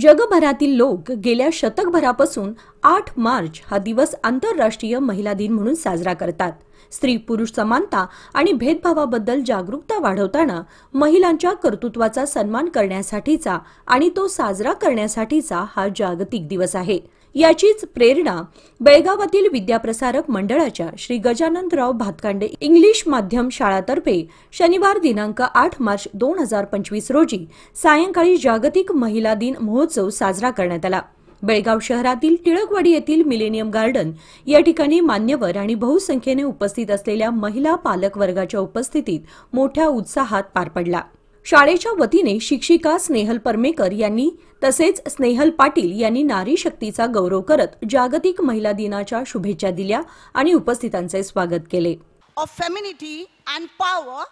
जगभरातील लोक गेल्या शतकभरापासून 8 मार्च हा दिवस आंतरराष्ट्रीय महिला दिन म्हणून साजरा करतात। स्त्री पुरुष समानता आणि भेदभावाबद्दल जागरूकता वाढवताना महिलांच्या कर्तृत्वाचा सन्मान करण्यासाठीचा आणि तो साजरा करण्यासाठीचा हा जागतिक दिवस आहे। याचीच प्रेरणा बेळगावातील विद्याप्रसारक मंडळाच्या श्री गजाननराव भातकांडे इंग्लिश माध्यम शाळातर्फे शनिवार दिनांक 8 मार्च 2025 रोजी सायंकाळी जागतिक महिला दिन महोत्सव साजरा करण्यात आला। बेळगाव शहरातील टिळकवाडी येथील मिलेनियम गार्डन या ठिकाणी मान्यवर आणि बहुसंख्येने उपस्थित असलेल्या महिला पालक वर्गाच्या उपस्थितीत मोठ्या उत्साहात पार पडला। शाळेच्या वतीने शिक्षिका स्नेहल परमेकर यांनी तसेच स्नेहल पाटील यांनी नारी शक्तीचा गौरव करत जागतिक महिला दिनाच्या शुभेच्छा दिल्या आणि उपस्थितांचे स्वागत केले। Of femininity and power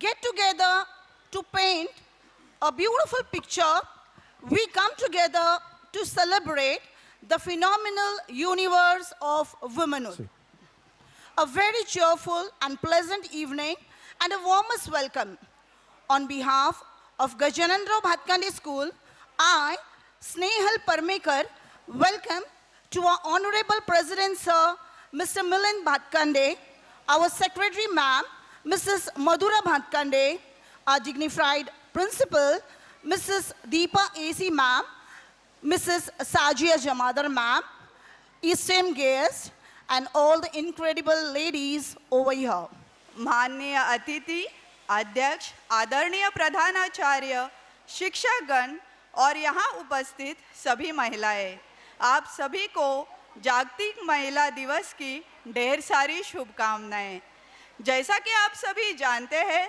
get together to paint a beautiful picture we come together to celebrate the phenomenal universe of womanhood. A very cheerful and pleasant evening and a warmest welcome. On behalf of Gajananrao Bhatkande School, I, Snehal Parmekar, welcome to our Honorable President Sir, Mr. Milind Bhatkande, our Secretary Ma'am, Mrs. Madhura Bhatkande, our dignified Principal, Mrs. Deepa A.C. Ma'am, Mrs. Sajia Jamadar Ma'am, esteemed guests, and all the incredible ladies over here. माननीय अतिथि, अध्यक्ष, आदरणीय प्रधानाचार्य, शिक्षकगण और यहाँ उपस्थित सभी महिलाएं, आप सभी को जागतिक महिला दिवस की ढेर सारी शुभकामनाएं। जैसा कि आप सभी जानते हैं,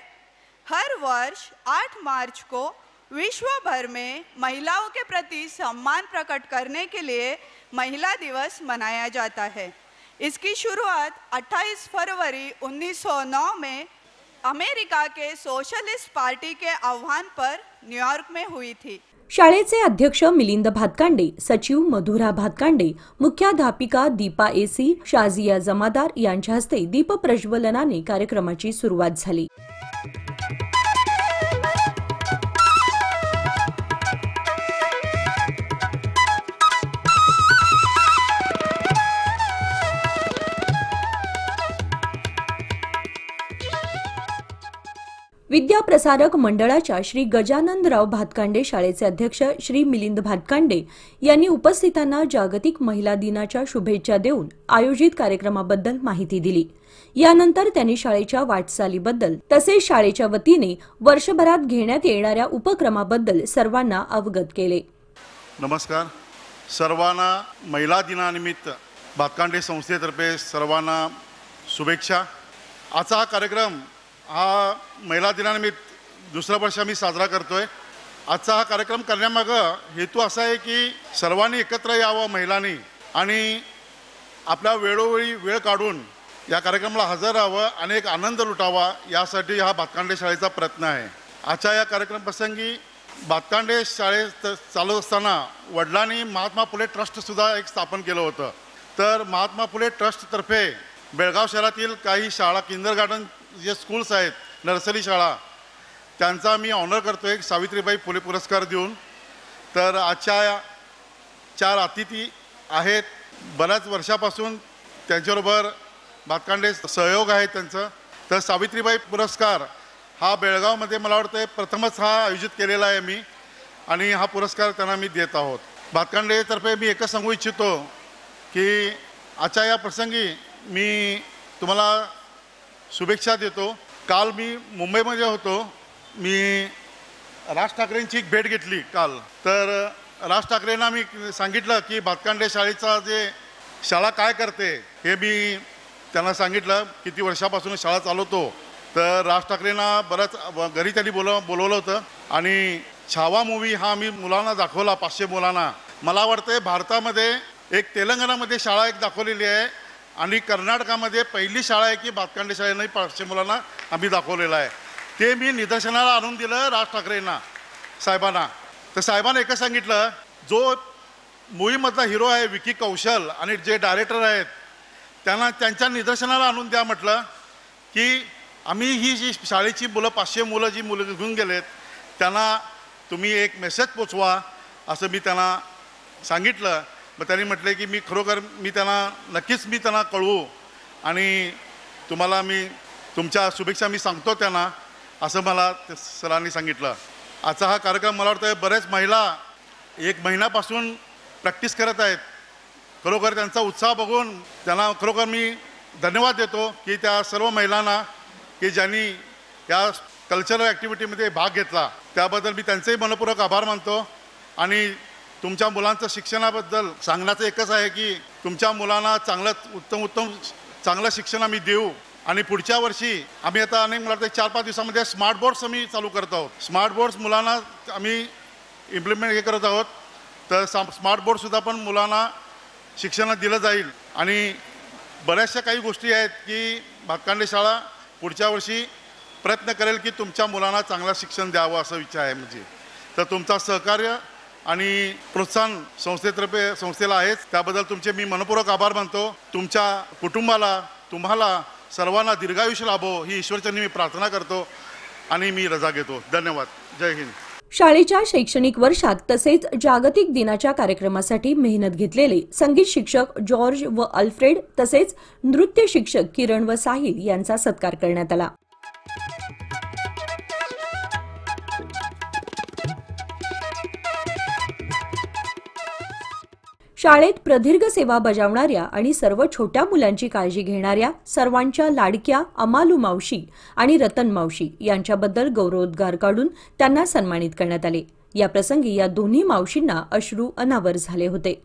हर वर्ष 8 मार्च को विश्व भर में महिलाओं के प्रति सम्मान प्रकट करने के लिए महिला दिवस मनाया जाता है। इसकी शुरुआत 28 फरवरी 1909 में अमेरिका के सोशलिस्ट पार्टी के आह्वान पर न्यूयॉर्क में हुई थी। शाळेचे अध्यक्ष मिलिंद भातकांडे, सचिव मधुरा भातकांडे, मुख्याध्यापिका दीपा एसी, शाजिया जमादार यांच्या हस्ते दीप प्रज्वलनाने कार्यक्रमाची सुरुवात झाली। विद्याप्रसारक मंडळाच्या श्री गजाननराव भातकांडे शाळेचे अध्यक्ष श्री मिलिंद भातकांडे यांनी उपस्थितांना जागतिक महिला दिनाच्या शुभेच्छा देऊन आयोजित कार्यक्रमाबद्दल माहिती दिली। यानंतर त्यांनी शाळेच्या वाटचालीबद्दल तसेच शाळेच्या वतीने वर्षभरात घेण्यात येणाऱ्या उपक्रमाबद्दल सर्वांना अवगत केले। नमस्कार सर्वांना महिला दिनानिमित्त भातकांडे संस्थेतर्फे सर्वांना शुभेच्छा। आजचा हा कार्यक्रम हा महिला दिनानिमित्त दुसरा वर्ष आम्ही साजरा करतोय। आजचा हा कार्यक्रम करण्यामागं हेतू असा आहे की सर्वांनी एकत्र यावं महिलांनी आणि आपल्या वेळोवेळी वेळ काढून या कार्यक्रमाला हजर राहावं आणि एक आनंद लुटावा यासाठी हा भातकांडे शाळेचा प्रयत्न आहे। आजच्या या कार्यक्रम प्रसंगी भातकांडे शाळेत चालू असताना वडिलांनी महात्मा फुले ट्रस्टसुद्धा एक स्थापन केलं होतं। तर महात्मा फुले ट्रस्टतर्फे बेळगाव शहरातील काही शाळा किंडरगार्टन जे स्कूल्स आहेत, नर्सरी शाळा, त्यांचा मी ऑनर करतो आहे सावित्रीबाई फुले पुरस्कार देऊन। तर आजच्या 4 अतिथी आहेत, बऱ्याच वर्षापासून त्यांच्याबरोबर भातकांडे सहयोग आहे त्यांचं। तर सावित्रीबाई पुरस्कार हा बेळगावमध्ये मला वाटतं प्रथमच हा आयोजित केलेला आहे मी आणि हा पुरस्कार त्यांना मी देत आहोत। भातकांडेतर्फे मी एकच सांगू इच्छितो की आजच्या या प्रसंगी मी तुम्हाला शुभेच्छा देतो। काल मी मुंबईमध्ये होतो, मी राज ठाकरेंची एक भेट घेतली काल। तर राज ठाकरेंना मी सांगितलं की भातकांडे शाळेचा जे शाळा काय करते हे मी त्यांना सांगितलं, किती वर्षापासून शाळा चालवतो। तर राज ठाकरेंना बरंच घरी त्यांनी बोलवलं होतं आणि छावा मूवी हा मी मुलांना दाखवला, 500 मुलांना। मला वाटतं भारतामध्ये एक तेलंगणामध्ये शाळा एक दाखवलेली आहे आणि कर्नाटकामध्ये पहिली शाळा आहे की भातकांडे शाळेने 500 मुलांना आम्ही दाखवलेला आहे। ते मी निदर्शनाला आणून दिलं राज ठाकरेंना साहेबांना। तर साहेबांना एकच सांगितलं, जो मूवीमधला हिरो आहे विकी कौशल आणि जे डायरेक्टर आहेत त्यांना त्यांच्या निदर्शनाला आणून द्या म्हटलं की आम्ही ही जी शाळेची मुलं 500 मुलं जी मुलं घेऊन गेलेत त्यांना तुम्ही एक मेसेज पोचवा असं मी त्यांना सांगितलं. मग त्यांनी म्हटले की मी खरोखर नक्कीच त्यांना कळवू आणि तुम्हाला मी तुमच्या शुभेच्छा मी सांगतो त्यांना, असं मला सरांनी सांगितलं. आजचा हा कार्यक्रम मला वाटतं बरेच महिला 1 महिन्यापासून प्रॅक्टिस करत आहेत. खरोखर त्यांचा उत्साह बघून त्यांना खरोखर मी धन्यवाद देतो की त्या सर्व महिलांना की ज्यांनी या कल्चरल ॲक्टिव्हिटीमध्ये भाग घेतला, त्याबद्दल मी त्यांचेही मनपूर्वक आभार मानतो. आणि तुमच्या मुलांचं शिक्षणाबद्दल सांगण्याचं एकच आहे की तुमच्या मुलांना चांगलं शिक्षण आम्ही देऊ. आणि पुढच्या वर्षी आम्ही आता मला वाटतं 4-5 दिवसामध्ये स्मार्ट बोर्ड्स आम्ही चालू करत आहोत. स्मार्ट बोर्ड्स मुलांना आम्ही इम्प्लिमेंट करत आहोत. तर स्मार्ट बोर्डसुद्धा पण मुलांना शिक्षण दिलं जाईल. आणि बऱ्याचशा काही गोष्टी आहेत की भातकांडे शाळा पुढच्या वर्षी प्रयत्न करेल की तुमच्या मुलांना चांगलं शिक्षण द्यावं असं इच्छा आहे माझी. तर तुमचा सहकार्य आणि प्रोत्साहन संस्थेला आहेच, त्याबद्दल तुमचे मी मनपूर्वक आभार मानतो. तुमच्या कुटुंबाला, तुम्हाला सर्वांना दीर्घायुष्य लाभो ही ईश्वरचरणी मी प्रार्थना करतो आणि मी रजा घेतो. धन्यवाद. जय हिंद. शाळेच्या शैक्षणिक वर्षात तसेच जागतिक दिनाच्या कार्यक्रमासाठी मेहनत घेतलेले संगीत शिक्षक जॉर्ज व अल्फ्रेड तसेच नृत्य शिक्षक किरण व साहिल यांचा सत्कार करण्यात आला. शाळेत प्रदीर्घ सेवा बजावणाऱ्या आणि सर्व छोट्या मुलांची काळजी घेणाऱ्या सर्वांच्या लाडक्या अमालू मावशी आणि रतन मावशी यांच्याबद्दल गौरवोद्गार काढून त्यांना सन्मानित करण्यात आले. या प्रसंगी या दोन्ही मावशींना अश्रू अनावर झाले होते.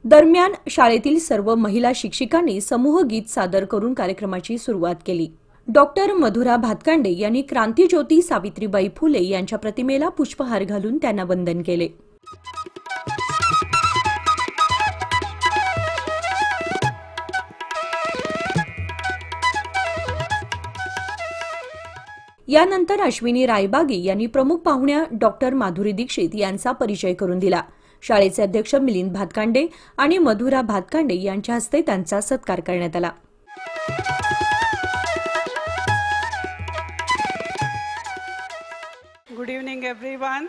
दरम्यान शाळेतील सर्व महिला शिक्षिकांनी समूह गीत सादर करून कार्यक्रमाची सुरुवात केली. डॉक्टर मधुरा भातकांडे यांनी क्रांतीज्योती सावित्रीबाई फुले यांच्या प्रतिमेला पुष्पहार घालून त्यांना वंदन केले. यानंतर अश्विनी रायबागी यांनी प्रमुख पाहुण्या डॉक्टर माधुरी दीक्षित यांचा परिचय करून दिला. शाळेचे अध्यक्ष मिलिंद भातकांडे आणि मधुरा भातकांडे यांच्या हस्ते त्यांचा सत्कार करण्यात आला. Good evening everyone.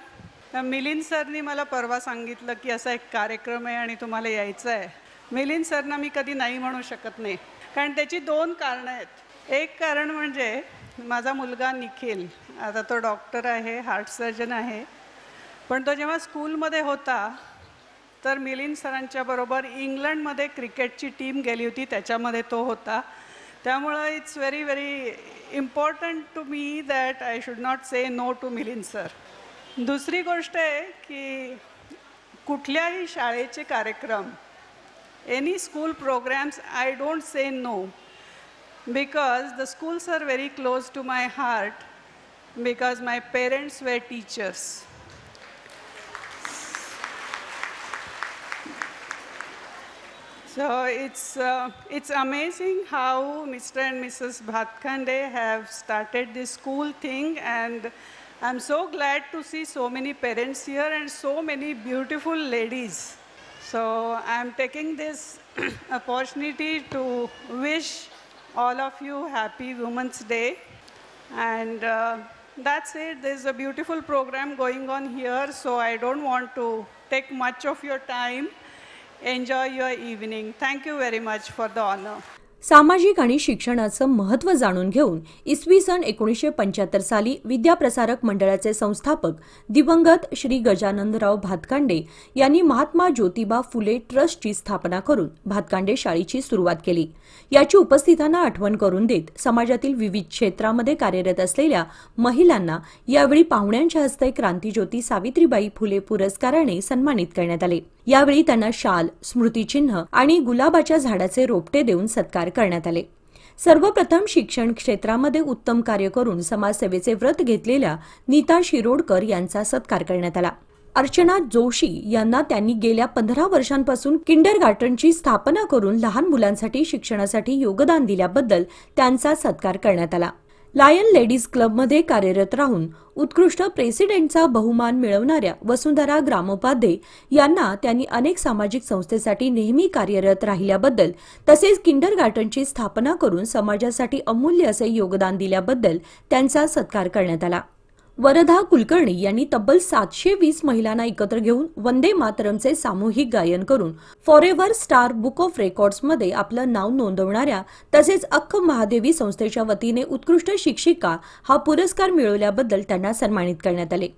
मिलिंद सरनी मला परवा सांगितलं की असा एक कार्यक्रम आहे आणि तुम्हाला यायचं आहे. मिलिंद सरना मी कधी नाही म्हणू शकत नाही, कारण त्याची 2 कारणं आहेत. एक कारण म्हणजे माझा मुलगा निखिल, आता तो डॉक्टर आहे, हार्ट सर्जन आहे, पण तो जेव्हा स्कूलमध्ये होता तर मिलिंद सरांच्या बरोबर इंग्लंडमध्ये क्रिकेटची टीम गेली होती, त्याच्यामध्ये तो होता. त्यामुळं it's very very important to me that I should not say no to Milind sir. दुसरी गोष्ट आहे की कुठल्याही शाळेचे कार्यक्रम, any school programmes, I don't say no, because the schools are very close to my heart, because my parents were teachers. So it's amazing how Mr. and Mrs. Bhatkande have started this school thing, and I'm so glad to see so many parents here and so many beautiful ladies. So I'm taking this opportunity to wish all of you happy Women's Day, and that's it. There's a beautiful program going on here, so I don't want to take much of your time. Enjoy your evening. Thank you very much for the honor. सामाजिक आणि शिक्षणाचं महत्त्व जाणून घेऊन इसवी सन 1975 साली विद्याप्रसारक मंडळाचे संस्थापक दिवंगत श्री गजाननराव भातकांडे यांनी महात्मा ज्योतिबा फुले ट्रस्टची स्थापना करून भातकांडे शाळेची सुरुवात केली. याची उपस्थितांना आठवण करून देत समाजातील विविध क्षेत्रामध्ये कार्यरत असलेल्या महिलांना यावेळी पाहुण्यांच्या हस्ते क्रांतीज्योती सावित्रीबाई फुले पुरस्काराने सन्मानित करण्यात आले. यावेळी त्यांना शाल, स्मृतिचिन्ह आणि गुलाबाच्या झाडाचे रोपटे देऊन सत्कार करण्यात आले. सर्वप्रथम शिक्षण क्षेत्रामध्ये उत्तम कार्य करून समाजसेवेचे व्रत घेतलेल्या नीता शिरोडकर यांचा सत्कार करण्यात आला. अर्चना जोशी यांना त्यांनी गेल्या 15 वर्षांपासून किंडरगार्टनची स्थापना करून लहान मुलांसाठी शिक्षणासाठी योगदान दिल्याबद्दल त्यांचा सत्कार करण्यात आला. लायन लेडीज क्लबमध्ये कार्यरत राहून उत्कृष्ट प्रेसिडेंटचा बहुमान मिळवणाऱ्या वसुंधरा ग्रामोपाध्ये यांना त्यांनी अनेक सामाजिक संस्थेसाठी नेहमी कार्यरत राहिल्याबद्दल तसेच किंडरगार्टनची स्थापना करून समाजासाठी अमूल्य असे योगदान दिल्याबद्दल त्यांचा सत्कार करण्यात आला। वरदा कुलकर्णी यांनी तब्बल 720 महिलांना एकत्र घेऊन वंदे मातरमचे सामूहिक गायन करून फॉरेव्हर स्टार बुक ऑफ रेकॉर्ड्समध्ये आपलं नाव नोंदवणाऱ्या तसेच अख्ख महादेवी संस्थेच्या वतीने उत्कृष्ट शिक्षिका हा पुरस्कार मिळवल्याबद्दल त्यांना सन्मानित करण्यात आले।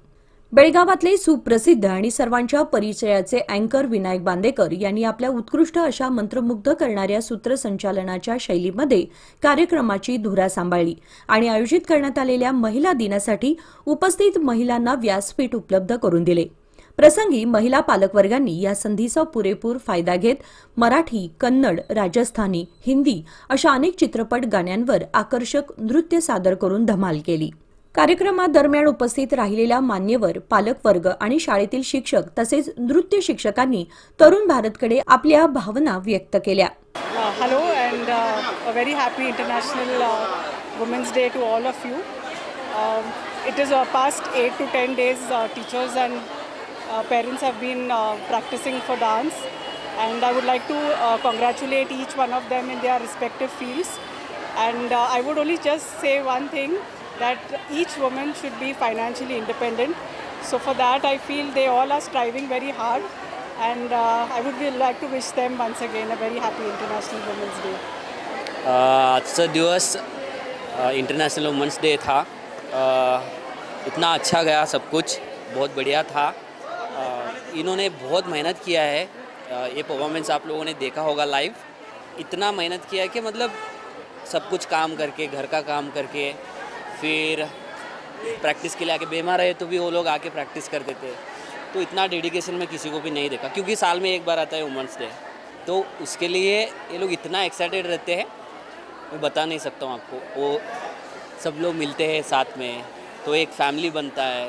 बेळगावातले सुप्रसिद्ध आणि सर्वांच्या परिचयाचे अँकर विनायक बांदेकर यांनी आपल्या उत्कृष्ट अशा मंत्रमुग्ध करणाऱ्या सूत्रसंचालनाच्या शैलीमध्ये कार्यक्रमाची धुरा सांभाळली आणि आयोजित करण्यात आलेल्या महिला दिनासाठी उपस्थित महिलांना व्यासपीठ उपलब्ध करून दिले। प्रसंगी महिला पालकवर्गांनी या संधीचा पुरेपूर फायदा घेत मराठी, कन्नड, राजस्थानी, हिंदी अशा अनेक चित्रपट गाण्यांवर आकर्षक नृत्य सादर करून धमाल केली। कार्यक्रमादरम्यान उपस्थित राहिलेल्या मान्यवर, पालकवर्ग आणि शाळेतील शिक्षक तसेच नृत्य शिक्षकांनी तरुण भारतकडे आपल्या भावना व्यक्त केल्या। Hello and a very happy International Women's Day to all of you. It is past 8 to 10 days teachers and parents have been practicing for dance, and I would like to congratulate each one of them in their respective fields, and I would only just say one thing, that each woman should be financially independent. So for that I feel they all are striving very hard, and I would like to wish them once again a very happy International Women's Day. आजचा दिवस international women's day था। इतना अच्छा गया, सब कुछ बहुत बढ़िया था। इन्होंने बहुत मेहनत किया है। ये परफॉर्मेंस आप लोगों ने देखा होगा लाइव। इतना मेहनत किया है कि मतलब सब कुछ काम करके, घर का काम करके, फिर प्रैक्टिस के लिए आके बीमार रहे तो भी वो लोग आके प्रैक्टिस करते थे। तो इतना डेडिकेशन मैं किसी को भी नहीं देखा, क्योंकि साल में एक बार आता है वुमेंस डे, तो उसके लिए ये लोग इतना एक्साइटेड रहते हैं, मैं बता नहीं सकता हूँ आपको। वो सब लोग मिलते हैं साथ में तो एक फैमिली बनता है।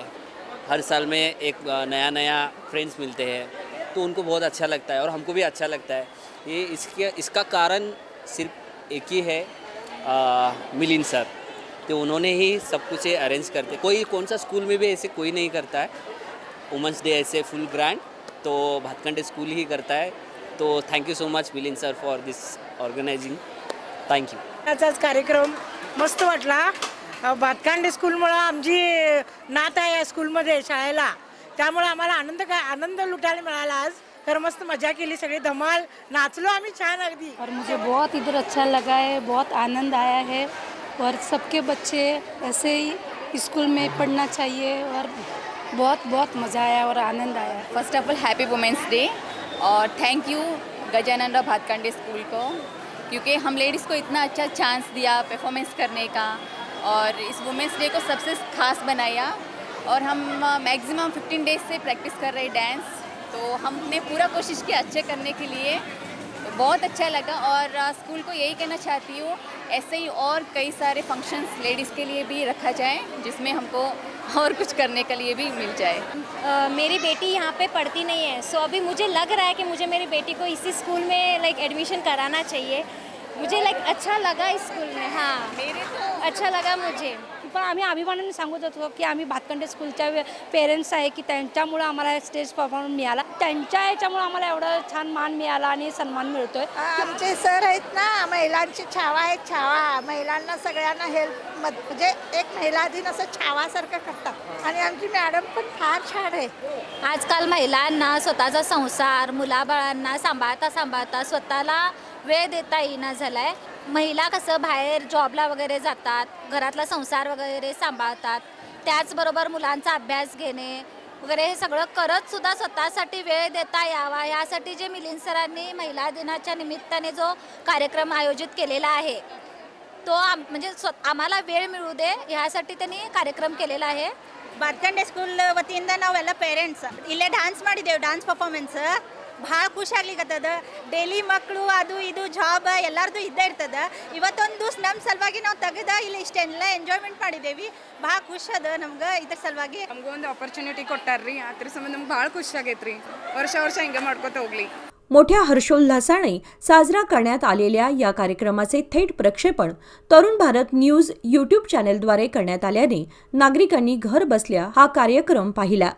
हर साल में एक नया नया फ्रेंड्स मिलते हैं, तो उनको बहुत अच्छा लगता है और हमको भी अच्छा लगता है। ये इसका कारण सिर्फ एक ही है, मिलिंद सर। तो उन्होंने ही सब कुछ अरेंज करते। कौन सा स्कूल में भी ऐसे कोई नहीं करता है वुमेंस डे ऐसे फुल ग्रैंड, तो भातखंडे स्कूल ही करता है। तो thank you so much Milind sir for this organising. Thank you. आजचाच कार्यक्रम मस्त वाटला। भातखंडे स्कूलमुळे आमची नात आहे या स्कूलमध्ये शाळेला, त्यामुळे आम्हाला आनंद लुटायला मिळाला। आज तर मस्त मजा केली, सगळे धमाल नाचलो आम्ही छान अगदी। और मुझे बहुत इधर अच्छा लगा है, बहुत आनंद आया है और सबके बच्चे ऐसे ही स्कूल में पढ़ना चाहिए और बहुत मज़ा आया और आनंद आया। First of all happy women's day और thank you Gajanan Rao Bhatkhande school को, क्योंकि हम लेडीज़ को इतना अच्छा चांस दिया परफॉर्मेंस करने का और इस वुमेंस डे को सबसे खास बनाया। और हम मैक्सिमम 15 डेज से प्रैक्टिस कर रहे डांस, तो हमने पूरा कोशिश की अच्छे करने के लिए। बहुत अच्छा लगा और स्कूल को यही कहना चाहती हूँ, ऐसे ही और कई सारे फंक्शंस लेडीज़ के लिए भी रखा जाए, जिसमें हमको और कुछ करने के लिए भी मिल जाए। मेरी बेटी यहाँ पे पढ़ती नहीं है, सो अभी मुझे लग रहा है कि मुझे मेरी बेटी को इसी स्कूल में एडमिशन कराना चाहिए। मुझे अच्छा लगा इस स्कूल में। हाँ, मेरे तो अच्छा लगा मुझे। पण आम्ही अभिमानाने सांगत होतो की आम्ही भातखंडे स्कूलच्या पेरेंट्स आहे की त्यांच्यामुळे आम्हाला स्टेज परफॉर्मन्स मिळाला, त्यांच्या याच्यामुळे आम्हाला एवढा छान मान मिळाला आणि सन्मान मिळतोय। आमचे सर आहेत ना, महिलांची छावा आहे, छावा महिलांना सगळ्यांना हेल्प म्हणजे एक महिला दिन असं छावासारखं करतात आणि आमची मॅडम पण फार छान आहे। आजकाल महिलांना स्वतःचा संसार, मुलाबाळांना सांभाळता स्वतःला वेळ देता येईना झालाय। महिला कसं बाहेर जॉबला वगैरे जातात, घरातला संसार वगैरे सांभाळतात, त्याचबरोबर मुलांचा अभ्यास घेणे वगैरे हे सगळं करत सुद्धा स्वतःसाठी वेळ देता यावा, यासाठी जे मिलिंद सरांनी महिला दिनाच्या निमित्ताने जो कार्यक्रम आयोजित केलेला आहे, तो म्हणजे आम्हाला वेळ मिळू दे यासाठी त्यांनी कार्यक्रम केलेला आहे। ಭಾತಖಂಡೆ ಸ್ಕೂಲ್ ವತಿಯಿಂದ ನಾವೆಲ್ಲ ಪೇರೆಂಟ್ಸ್ ಇಲ್ಲೇ ಡ್ಯಾನ್ಸ್ ಮಾಡಿದ್ದೇವೆ, ಡ್ಯಾನ್ಸ್ ಪರ್ಫಾರ್ಮೆನ್ಸ್ ಭಾಳ ಖುಷಿ ಆಗ್ಲಿಕ್ಕತ್ತದ। ಡೈಲಿ ಮಕ್ಕಳು ಅದು ಇದು ಜಾಬ್ ಎಲ್ಲರದು ಇದ್ದೇ ಇರ್ತದ, ಇವತ್ತೊಂದು ದಿವಸ ನಮ್ಮ ಸಲುವಾಗಿ ನಾವು ತೆಗೆದ ಇಲ್ಲಿ ಇಷ್ಟೆಲ್ಲ ಎಂಜಾಯ್ಮೆಂಟ್ ಮಾಡಿದ್ದೇವೆ, ಭಾಳ ಖುಷಿ ಅದ ನಮ್ಗೆ ಇದ್ರ ಸಲುವಾಗಿ। ನಮಗೂ ಒಂದು ಆಪರ್ಚುನಿಟಿ ಕೊಟ್ಟಾರ್ರಿ, ಅದ್ರ ಸಂಬಂಧ ನಮ್ಗೆ ಭಾಳ ಖುಷಿ ಆಗೈತ್ರಿ। ವರ್ಷ ಹಿಂಗೆ ಮಾಡ್ಕೋತ ಹೋಗ್ಲಿ। मोठ्या हर्षोल्हासाने साजरा करण्यात आलेल्या या कार्यक्रमाचे थेट प्रक्षेपण तरुण भारत न्यूज यूट्यूब चॅनेलद्वारे करण्यात आल्याने नागरिकांनी घर बसल्या हा कार्यक्रम पाहिला।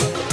आहे.